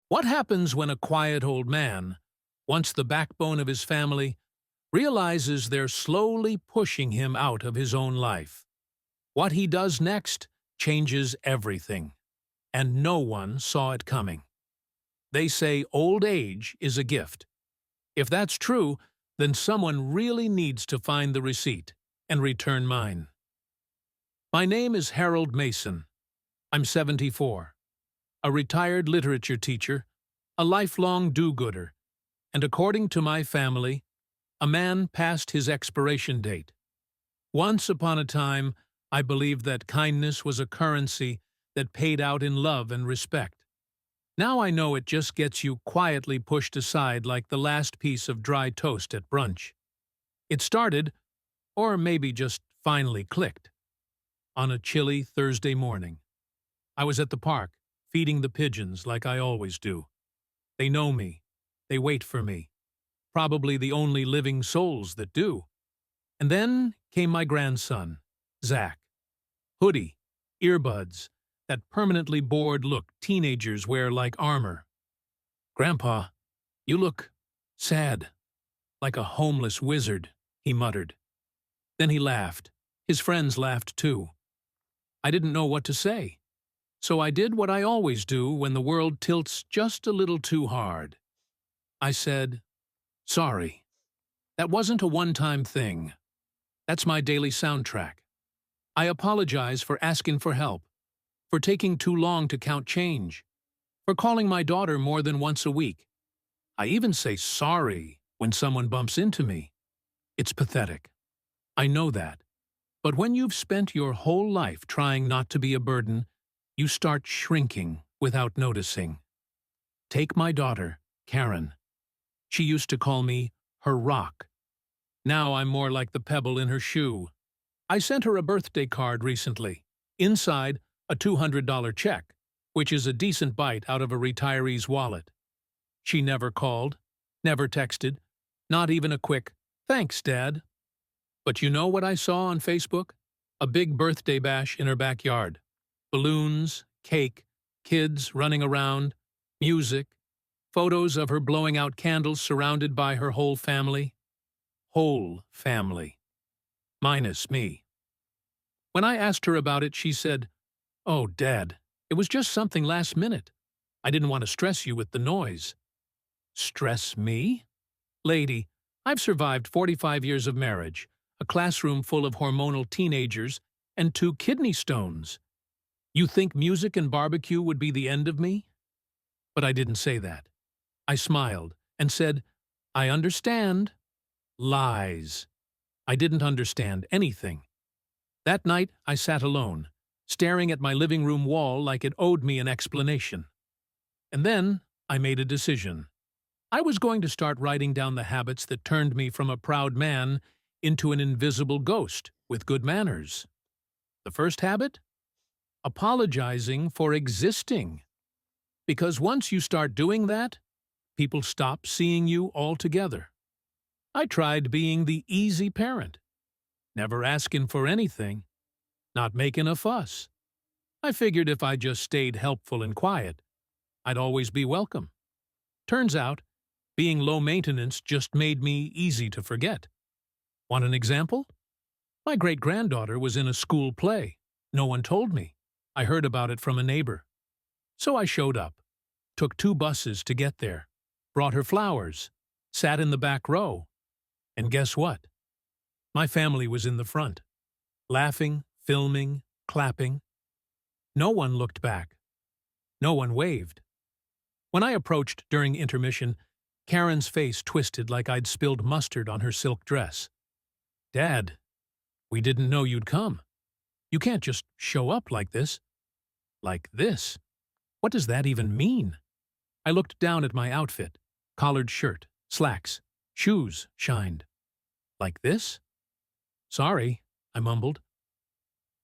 What happens when a quiet old man, once the backbone of his family, realizes they're slowly pushing him out of his own life? What he does next changes everything, and no one saw it coming. They say old age is a gift. If that's true, then someone really needs to find the receipt and return mine. My name is Harold Mason. I'm 74, a retired literature teacher, a lifelong do-gooder, and according to my family, a man past his expiration date. Once upon a time, I believed that kindness was a currency that paid out in love and respect. Now I know it just gets you quietly pushed aside like the last piece of dry toast at brunch. It started, or maybe just finally clicked, on a chilly Thursday morning. I was at the park, feeding the pigeons like I always do. They know me. They wait for me. Probably the only living souls that do. And then came my grandson, Zach. Hoodie, earbuds, that permanently bored look teenagers wear like armor. "Grandpa, you look sad, like a homeless wizard," he muttered. Then he laughed. His friends laughed too. I didn't know what to say. So I did what I always do when the world tilts just a little too hard. I said, "Sorry. That wasn't a one-time thing. That's my daily soundtrack. I apologize for asking for help, for taking too long to count change, for calling my daughter more than once a week. I even say sorry when someone bumps into me. It's pathetic. I know that. But when you've spent your whole life trying not to be a burden, you start shrinking without noticing. Take my daughter, Karen. She used to call me her rock. Now I'm more like the pebble in her shoe. I sent her a birthday card recently. Inside, a $200 check, which is a decent bite out of a retiree's wallet. She never called, never texted, not even a quick, "Thanks, Dad." But you know what I saw on Facebook? A big birthday bash in her backyard. Balloons, cake, kids running around, music, photos of her blowing out candles surrounded by her whole family. Whole family. Minus me. When I asked her about it, she said, "Oh, Dad, it was just something last minute. I didn't want to stress you with the noise." Stress me? Lady, I've survived 45 years of marriage, a classroom full of hormonal teenagers, and 2 kidney stones. You think music and barbecue would be the end of me? But I didn't say that. I smiled and said, "I understand." Lies. I didn't understand anything. That night, I sat alone, staring at my living room wall like it owed me an explanation. And then I made a decision. I was going to start writing down the habits that turned me from a proud man into an invisible ghost with good manners. The first habit? Apologizing for existing. Because once you start doing that, people stop seeing you altogether. I tried being the easy parent, never asking for anything, not making a fuss. I figured if I just stayed helpful and quiet, I'd always be welcome. Turns out, being low maintenance just made me easy to forget. Want an example? My great-granddaughter was in a school play. No one told me. I heard about it from a neighbor. So I showed up, took 2 buses to get there, brought her flowers, sat in the back row. And guess what? My family was in the front, laughing, filming, clapping. No one looked back. No one waved. When I approached during intermission, Karen's face twisted like I'd spilled mustard on her silk dress. "Dad, we didn't know you'd come. You can't just show up like this." Like this? What does that even mean? I looked down at my outfit. Collared shirt, slacks, shoes shined. Like this? "Sorry," I mumbled.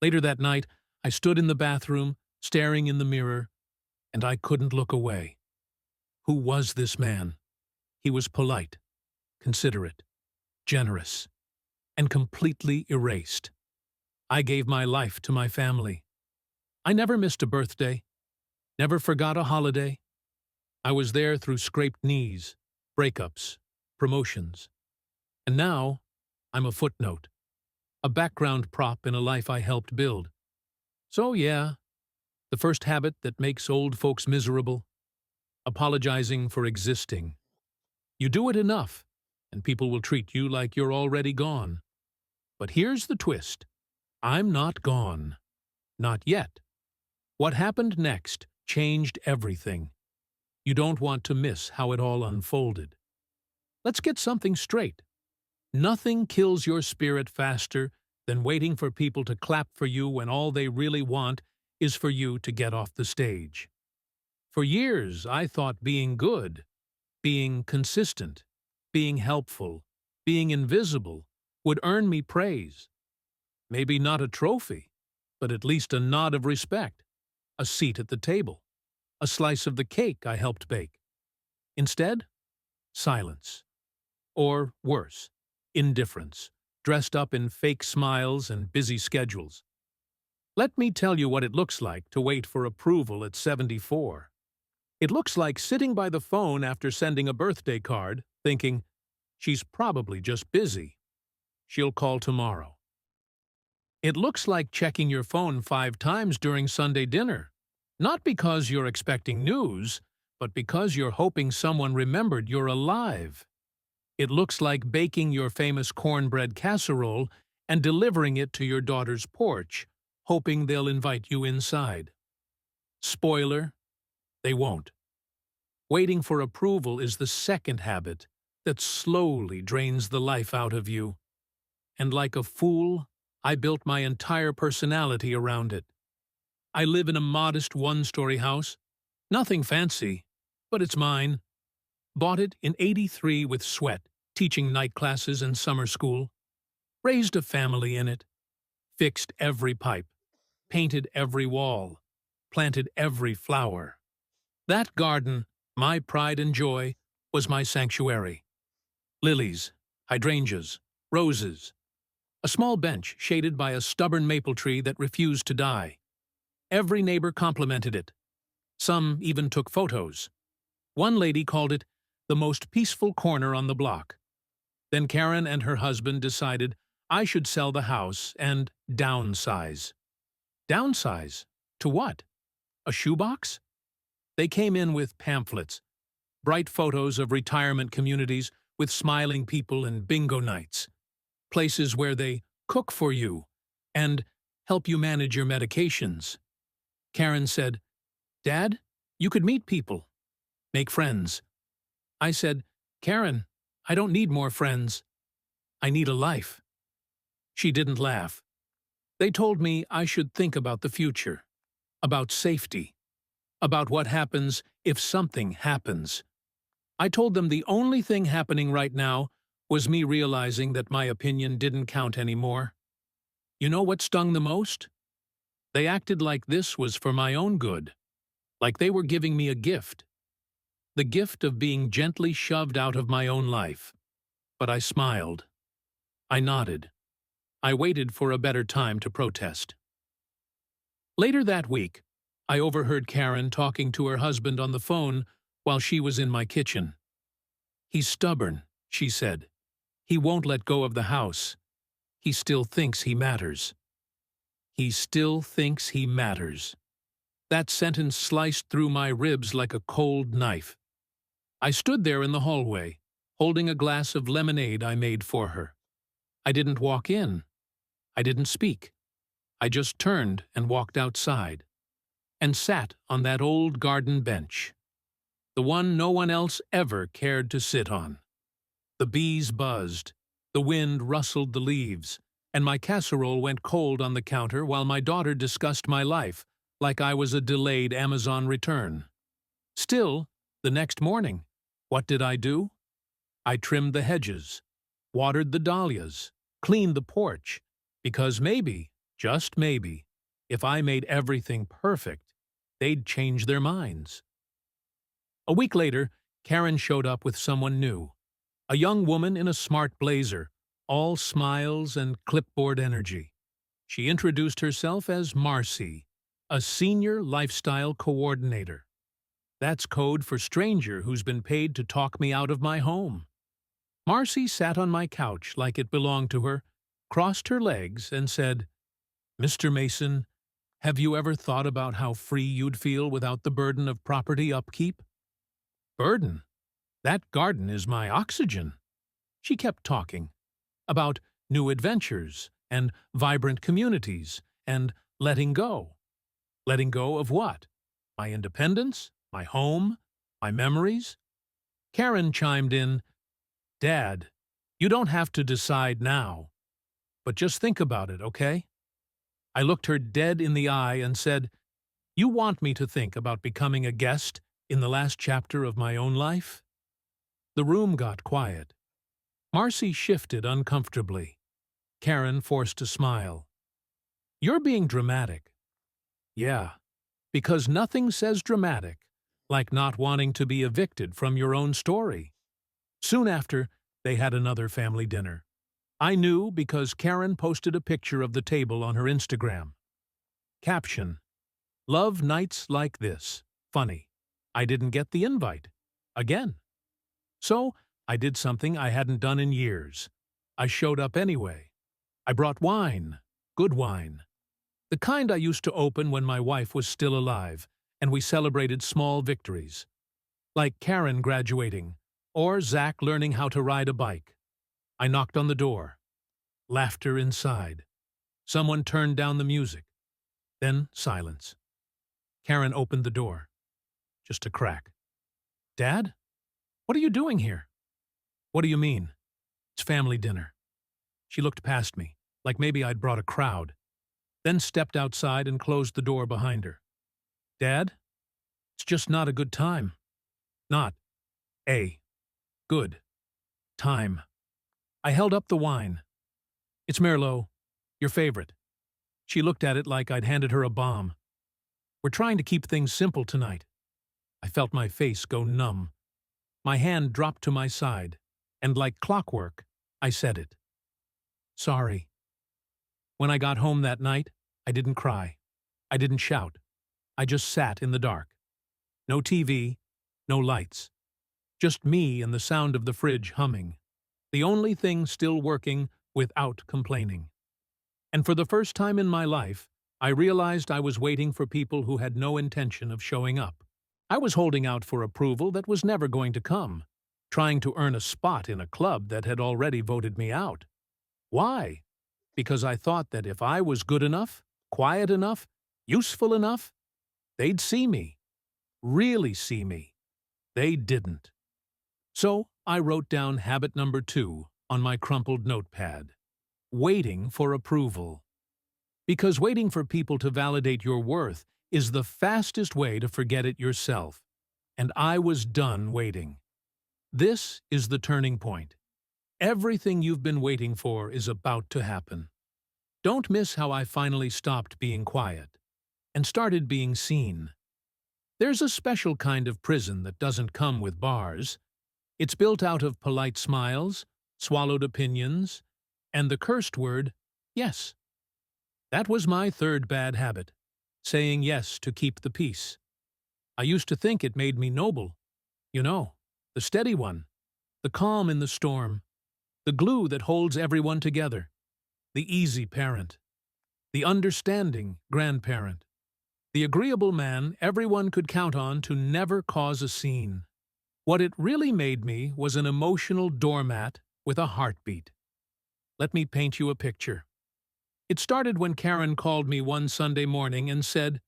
Later that night, I stood in the bathroom, staring in the mirror, and I couldn't look away. Who was this man? He was polite, considerate, generous, and completely erased. I gave my life to my family. I never missed a birthday, never forgot a holiday, I was there through scraped knees, breakups, promotions. And now, I'm a footnote, a background prop in a life I helped build. So yeah, the first habit that makes old folks miserable, apologizing for existing. You do it enough, and people will treat you like you're already gone. But here's the twist. I'm not gone. Not yet. What happened next changed everything. You don't want to miss how it all unfolded. Let's get something straight. Nothing kills your spirit faster than waiting for people to clap for you when all they really want is for you to get off the stage. For years, I thought being good, being consistent, being helpful, being invisible would earn me praise. Maybe not a trophy, but at least a nod of respect, a seat at the table, a slice of the cake I helped bake. Instead, silence. Or worse, indifference, dressed up in fake smiles and busy schedules. Let me tell you what it looks like to wait for approval at 74. It looks like sitting by the phone after sending a birthday card, thinking, she's probably just busy. She'll call tomorrow. It looks like checking your phone 5 times during Sunday dinner, not because you're expecting news, but because you're hoping someone remembered you're alive. It looks like baking your famous cornbread casserole and delivering it to your daughter's porch, hoping they'll invite you inside. Spoiler, they won't. Waiting for approval is the second habit that slowly drains the life out of you. And like a fool, I built my entire personality around it. I live in a modest one-story house. Nothing fancy, but it's mine. Bought it in '83 with sweat, teaching night classes and summer school. Raised a family in it. Fixed every pipe. Painted every wall. Planted every flower. That garden, my pride and joy, was my sanctuary. Lilies, hydrangeas, roses. A small bench shaded by a stubborn maple tree that refused to die. Every neighbor complimented it. Some even took photos. One lady called it the most peaceful corner on the block. Then Karen and her husband decided I should sell the house and downsize. Downsize? To what? A shoebox? They came in with pamphlets, bright photos of retirement communities with smiling people and bingo nights, places where they cook for you and help you manage your medications. Karen said, "Dad, you could meet people, make friends." I said, "Karen, I don't need more friends. I need a life." She didn't laugh. They told me I should think about the future, about safety, about what happens if something happens. I told them the only thing happening right now was me realizing that my opinion didn't count anymore. You know what stung the most? They acted like this was for my own good, like they were giving me a gift. The gift of being gently shoved out of my own life. But I smiled. I nodded. I waited for a better time to protest. Later that week, I overheard Karen talking to her husband on the phone while she was in my kitchen. "He's stubborn," she said. "He won't let go of the house. He still thinks he matters." He still thinks he matters. That sentence sliced through my ribs like a cold knife. I stood there in the hallway, holding a glass of lemonade I made for her. I didn't walk in. I didn't speak. I just turned and walked outside, and sat on that old garden bench, the one no one else ever cared to sit on. The bees buzzed, the wind rustled the leaves, and my casserole went cold on the counter while my daughter discussed my life like I was a delayed Amazon return. Still, the next morning, what did I do? I trimmed the hedges, watered the dahlias, cleaned the porch, because maybe, just maybe, if I made everything perfect, they'd change their minds. A week later, Karen showed up with someone new, a young woman in a smart blazer, all smiles and clipboard energy. She introduced herself as Marcy, a senior lifestyle coordinator. That's code for stranger who's been paid to talk me out of my home. Marcy sat on my couch like it belonged to her, crossed her legs, and said, "Mr. Mason, have you ever thought about how free you'd feel without the burden of property upkeep?" "Burden? That garden is my oxygen." She kept talking about new adventures and vibrant communities and letting go. Letting go of what? My independence? My home? My memories? Karen chimed in, "Dad, you don't have to decide now, but just think about it, okay?" I looked her dead in the eye and said, "You want me to think about becoming a guest in the last chapter of my own life?" The room got quiet. Marcy shifted uncomfortably. Karen forced a smile. "You're being dramatic." "Yeah, because nothing says dramatic like not wanting to be evicted from your own story." Soon after, they had another family dinner. I knew because Karen posted a picture of the table on her Instagram. Caption: "Love nights like this. Funny. I didn't get the invite. Again." So, I did something I hadn't done in years. I showed up anyway. I brought wine. Good wine. The kind I used to open when my wife was still alive, and we celebrated small victories. Like Karen graduating, or Zach learning how to ride a bike. I knocked on the door. Laughter inside. Someone turned down the music. Then silence. Karen opened the door. Just a crack. "Dad? What are you doing here?" "What do you mean?" "It's family dinner." She looked past me, like maybe I'd brought a crowd, then stepped outside and closed the door behind her. "Dad? It's just not a good time." "Not a good time." I held up the wine. "It's Merlot, your favorite." She looked at it like I'd handed her a bomb. "We're trying to keep things simple tonight." I felt my face go numb. My hand dropped to my side, and like clockwork, I said it. "Sorry." When I got home that night, I didn't cry. I didn't shout. I just sat in the dark. No TV, no lights. Just me and the sound of the fridge humming. The only thing still working without complaining. And for the first time in my life, I realized I was waiting for people who had no intention of showing up. I was holding out for approval that was never going to come, trying to earn a spot in a club that had already voted me out. Why? Because I thought that if I was good enough, quiet enough, useful enough, they'd see me. Really see me. They didn't. So I wrote down habit number 2 on my crumpled notepad. Waiting for approval. Because waiting for people to validate your worth is the fastest way to forget it yourself. And I was done waiting. This is the turning point. Everything you've been waiting for is about to happen. Don't miss how I finally stopped being quiet and started being seen. There's a special kind of prison that doesn't come with bars. It's built out of polite smiles, swallowed opinions, and the cursed word, yes. That was my third bad habit, saying yes to keep the peace. I used to think it made me noble. You know, the steady one, the calm in the storm, the glue that holds everyone together, the easy parent, the understanding grandparent, the agreeable man everyone could count on to never cause a scene. What it really made me was an emotional doormat with a heartbeat. Let me paint you a picture. It started when Karen called me one Sunday morning and said,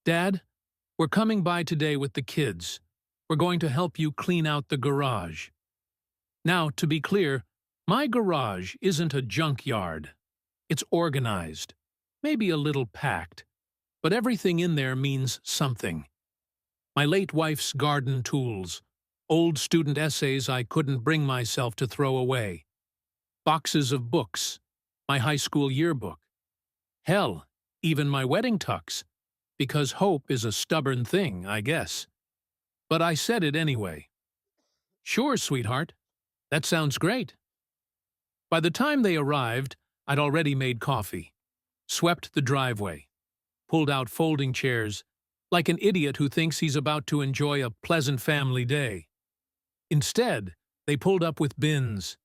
"Dad, we're coming by today with the kids. We're going to help you clean out the garage." Now, to be clear, my garage isn't a junkyard. It's organized, maybe a little packed, but everything in there means something. My late wife's garden tools, old student essays I couldn't bring myself to throw away, boxes of books, my high school yearbook. Hell, even my wedding tux, because hope is a stubborn thing, I guess. But I said it anyway. "Sure, sweetheart. That sounds great." By the time they arrived, I'd already made coffee, swept the driveway, pulled out folding chairs, like an idiot who thinks he's about to enjoy a pleasant family day. Instead, they pulled up with bins.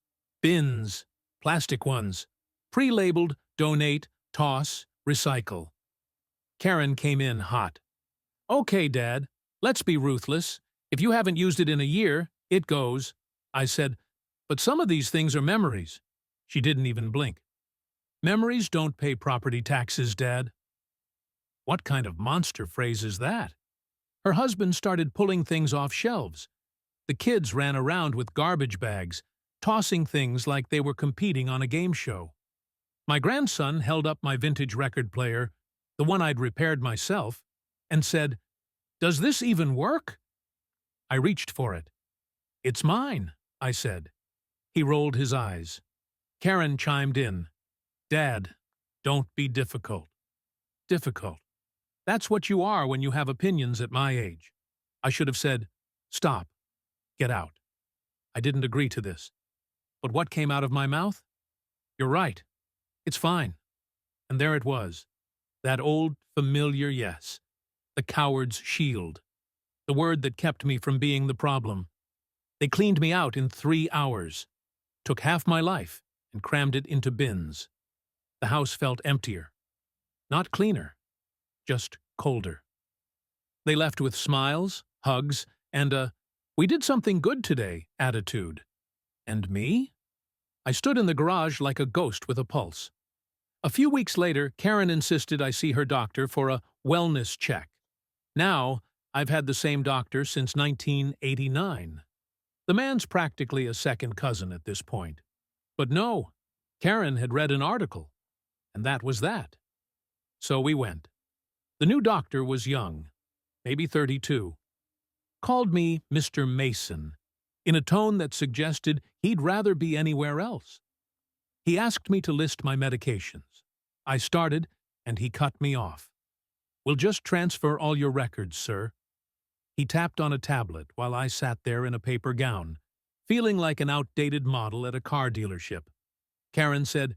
Bins. Plastic ones. Pre-labeled, donate, toss, recycle. Karen came in hot. "Okay, Dad, let's be ruthless. If you haven't used it in a year, it goes." I said, "But some of these things are memories." She didn't even blink. "Memories don't pay property taxes, Dad." What kind of monster phrase is that? Her husband started pulling things off shelves. The kids ran around with garbage bags, tossing things like they were competing on a game show. My grandson held up my vintage record player, the one I'd repaired myself, and said, "Does this even work?" I reached for it. "It's mine," I said. He rolled his eyes. Karen chimed in. "Dad, don't be difficult." Difficult. That's what you are when you have opinions at my age. I should have said, "Stop. Get out." I didn't agree to this. But what came out of my mouth? "You're right. It's fine." And there it was. That old, familiar yes. The coward's shield. The word that kept me from being the problem. They cleaned me out in 3 hours. Took half my life and crammed it into bins. The house felt emptier. Not cleaner. Just colder. They left with smiles, hugs, and a "we did something good today" attitude. And me? I stood in the garage like a ghost with a pulse. A few weeks later, Karen insisted I see her doctor for a wellness check. Now, I've had the same doctor since 1989. The man's practically a second cousin at this point. But no, Karen had read an article, and that was that. So we went. The new doctor was young, maybe 32. Called me Mr. Mason, in a tone that suggested he'd rather be anywhere else. He asked me to list my medications. I started, and he cut me off. "We'll just transfer all your records, sir." He tapped on a tablet while I sat there in a paper gown, feeling like an outdated model at a car dealership. Karen said,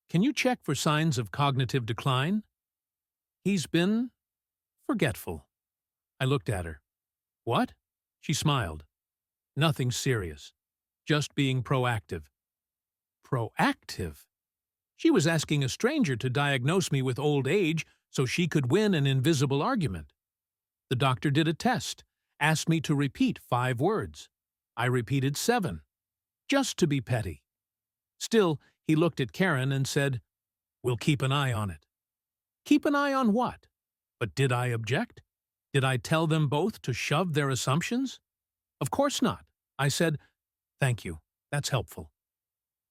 "Can you check for signs of cognitive decline?" "He's been forgetful." I looked at her. "What?" She smiled. "Nothing serious. Just being proactive." Proactive? She was asking a stranger to diagnose me with old age so she could win an invisible argument. The doctor did a test, asked me to repeat 5 words. I repeated 7, just to be petty. Still, he looked at Karen and said, "We'll keep an eye on it." Keep an eye on what? But did I object? Did I tell them both to shove their assumptions? Of course not. I said, "Thank you, that's helpful."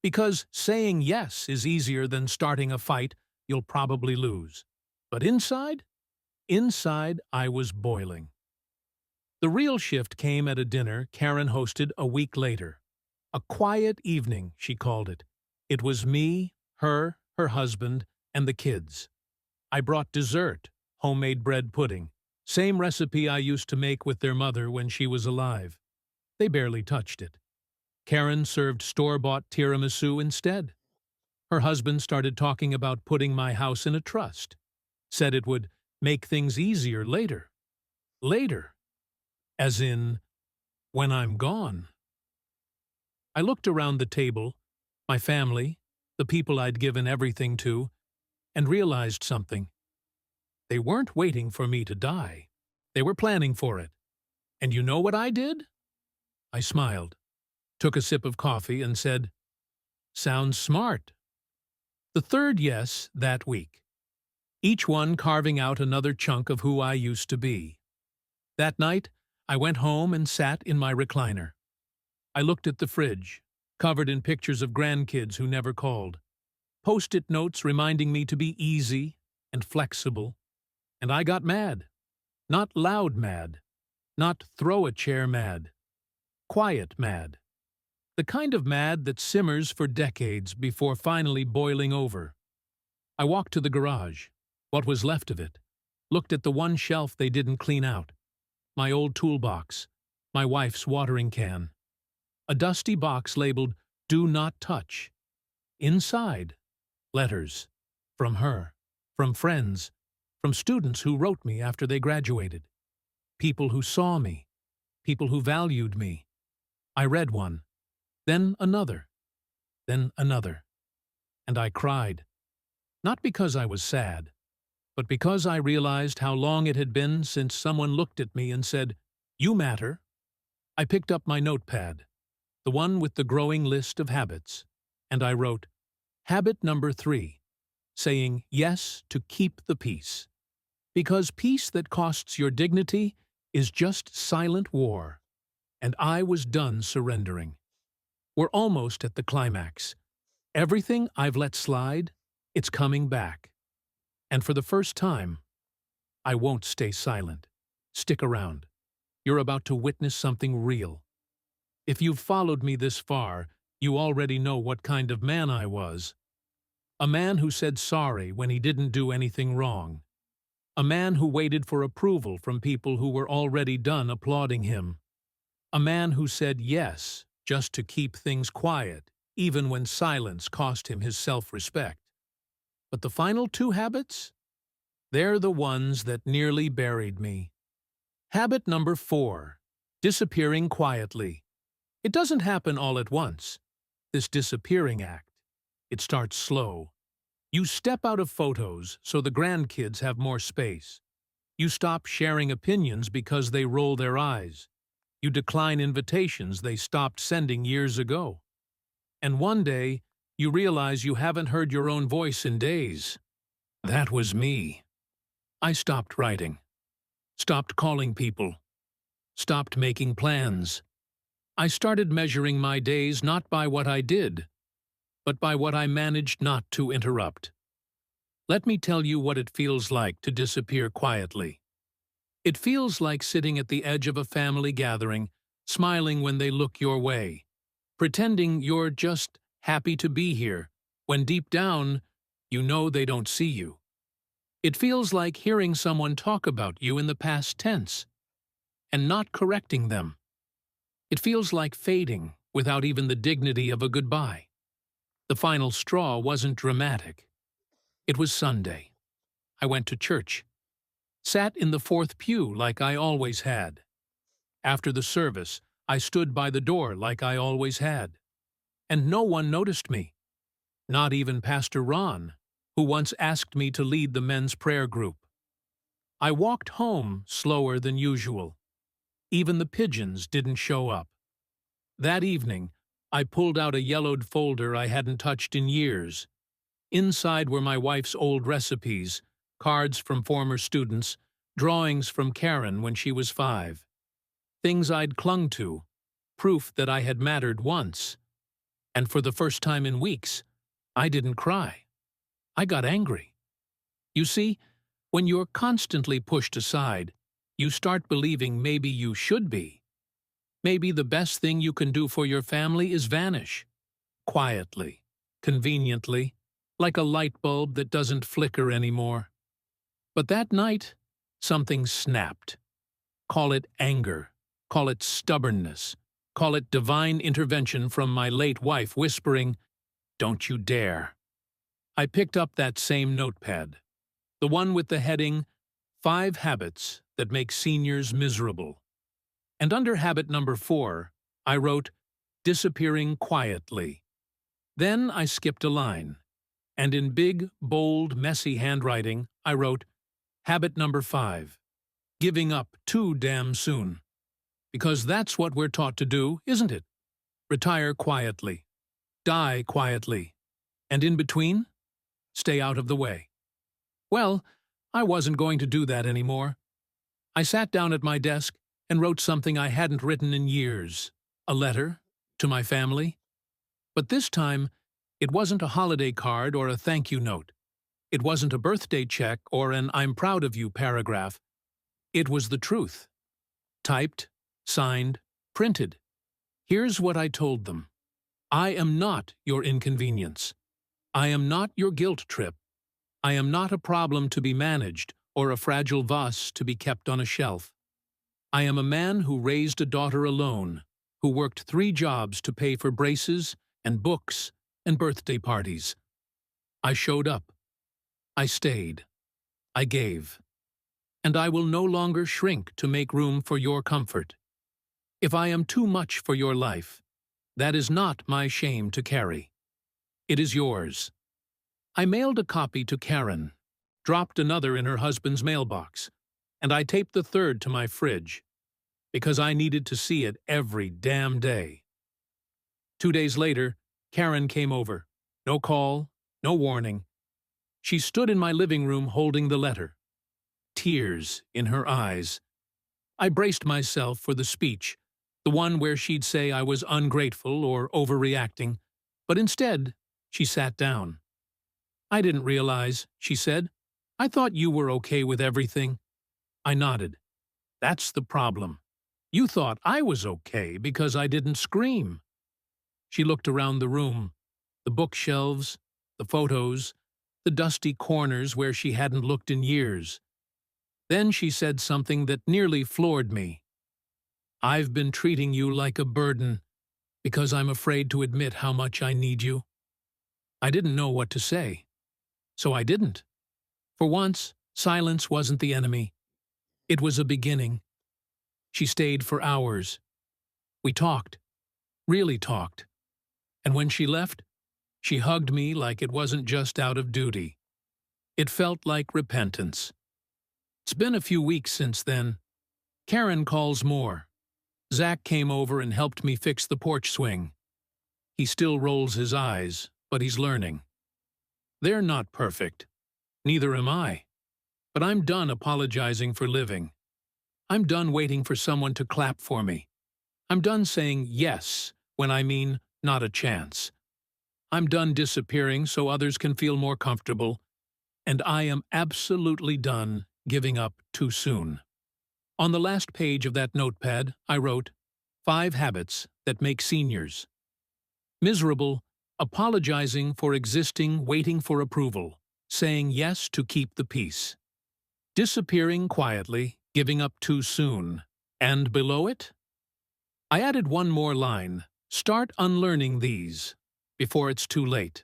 Because saying yes is easier than starting a fight you'll probably lose. But inside? Inside, I was boiling. The real shift came at a dinner Karen hosted a week later. A quiet evening, she called it. It was me, her husband, and the kids. I brought dessert, homemade bread pudding, same recipe I used to make with their mother when she was alive. They barely touched it. Karen served store-bought tiramisu instead. Her husband started talking about putting my house in a trust. Said it would make things easier later. Later. As in, when I'm gone. I looked around the table, my family, the people I'd given everything to, and realized something. They weren't waiting for me to die. They were planning for it. And you know what I did? I smiled, took a sip of coffee, and said, "Sounds smart." The third yes that week. Each one carving out another chunk of who I used to be. That night, I went home and sat in my recliner. I looked at the fridge, covered in pictures of grandkids who never called. Post-it notes reminding me to be easy and flexible. And I got mad. Not loud mad. Not throw-a-chair mad. Quiet mad. The kind of mad that simmers for decades before finally boiling over. I walked to the garage, what was left of it, looked at the one shelf they didn't clean out, my old toolbox, my wife's watering can. A dusty box labeled, "Do Not Touch." Inside, letters. From her. From friends. from students who wrote me after they graduated, people who saw me, people who valued me. I read one, then another, and I cried. Not because I was sad, but because I realized how long it had been since someone looked at me and said, "You matter." I picked up my notepad, the one with the growing list of habits, and I wrote, Habit number 3, saying yes to keep the peace. Because peace that costs your dignity is just silent war, and I was done surrendering. We're almost at the climax. Everything I've let slide, it's coming back. And for the first time, I won't stay silent. Stick around. You're about to witness something real. If you've followed me this far, you already know what kind of man I was. A man who said sorry when he didn't do anything wrong. A man who waited for approval from people who were already done applauding him. A man who said yes just to keep things quiet, even when silence cost him his self-respect. But the final 2 habits? They're the ones that nearly buried me. Habit number 4, disappearing quietly. It doesn't happen all at once, this disappearing act. It starts slow. You step out of photos so the grandkids have more space. You stop sharing opinions because they roll their eyes. You decline invitations they stopped sending years ago. And one day, you realize you haven't heard your own voice in days. That was me. I stopped writing, stopped calling people, stopped making plans. I started measuring my days not by what I did, but by what I managed not to interrupt. Let me tell you what it feels like to disappear quietly. It feels like sitting at the edge of a family gathering, smiling when they look your way, pretending you're just happy to be here, when deep down, you know they don't see you. It feels like hearing someone talk about you in the past tense, and not correcting them. It feels like fading without even the dignity of a goodbye. The final straw wasn't dramatic. It was Sunday. I went to church, sat in the 4th pew like I always had. After the service, I stood by the door like I always had. And no one noticed me. Not even Pastor Ron, who once asked me to lead the men's prayer group. I walked home slower than usual. Even the pigeons didn't show up. That evening, I pulled out a yellowed folder I hadn't touched in years. Inside were my wife's old recipes, cards from former students, drawings from Karen when she was 5. Things I'd clung to, proof that I had mattered once. And for the first time in weeks, I didn't cry. I got angry. You see, when you're constantly pushed aside, you start believing maybe you should be. Maybe the best thing you can do for your family is vanish. Quietly, conveniently, like a light bulb that doesn't flicker anymore. But that night, something snapped. Call it anger, call it stubbornness, call it divine intervention from my late wife whispering, "Don't you dare." I picked up that same notepad, the one with the heading, 5 Habits That Make Seniors Miserable. And under habit number 4, I wrote, disappearing quietly. Then I skipped a line, and in big, bold, messy handwriting, I wrote, habit number 5, giving up too damn soon. Because that's what we're taught to do, isn't it? Retire quietly, die quietly, and in between, stay out of the way. Well, I wasn't going to do that anymore. I sat down at my desk and wrote something I hadn't written in years, a letter to my family. But this time, it wasn't a holiday card or a thank you note. It wasn't a birthday check or an I'm proud of you paragraph. It was the truth. Typed, signed, printed. Here's what I told them. I am not your inconvenience. I am not your guilt trip. I am not a problem to be managed or a fragile vase to be kept on a shelf. I am a man who raised a daughter alone, who worked 3 jobs to pay for braces and books and birthday parties. I showed up. I stayed. I gave. And I will no longer shrink to make room for your comfort. If I am too much for your life, that is not my shame to carry. It is yours. I mailed a copy to Karen, dropped another in her husband's mailbox, and I taped the third to my fridge, because I needed to see it every damn day. 2 days later, Karen came over. No call, no warning. She stood in my living room holding the letter, tears in her eyes. I braced myself for the speech, the one where she'd say I was ungrateful or overreacting, but instead, she sat down. I didn't realize, she said. I thought you were okay with everything. I nodded. That's the problem. You thought I was okay because I didn't scream. She looked around the room, the bookshelves, the photos, the dusty corners where she hadn't looked in years. Then she said something that nearly floored me. I've been treating you like a burden because I'm afraid to admit how much I need you. I didn't know what to say, so I didn't. For once, silence wasn't the enemy. It was a beginning. She stayed for hours. We talked, really talked. And when she left, she hugged me like it wasn't just out of duty. It felt like repentance. It's been a few weeks since then. Karen calls more. Zach came over and helped me fix the porch swing. He still rolls his eyes, but he's learning. They're not perfect. Neither am I. But I'm done apologizing for living. I'm done waiting for someone to clap for me. I'm done saying yes when I mean not a chance. I'm done disappearing so others can feel more comfortable. And I am absolutely done giving up too soon. On the last page of that notepad, I wrote, 5 habits that make seniors. Miserable, apologizing for existing, waiting for approval, saying yes to keep the peace. Disappearing quietly, giving up too soon. And below it? I added one more line, start unlearning these, before it's too late.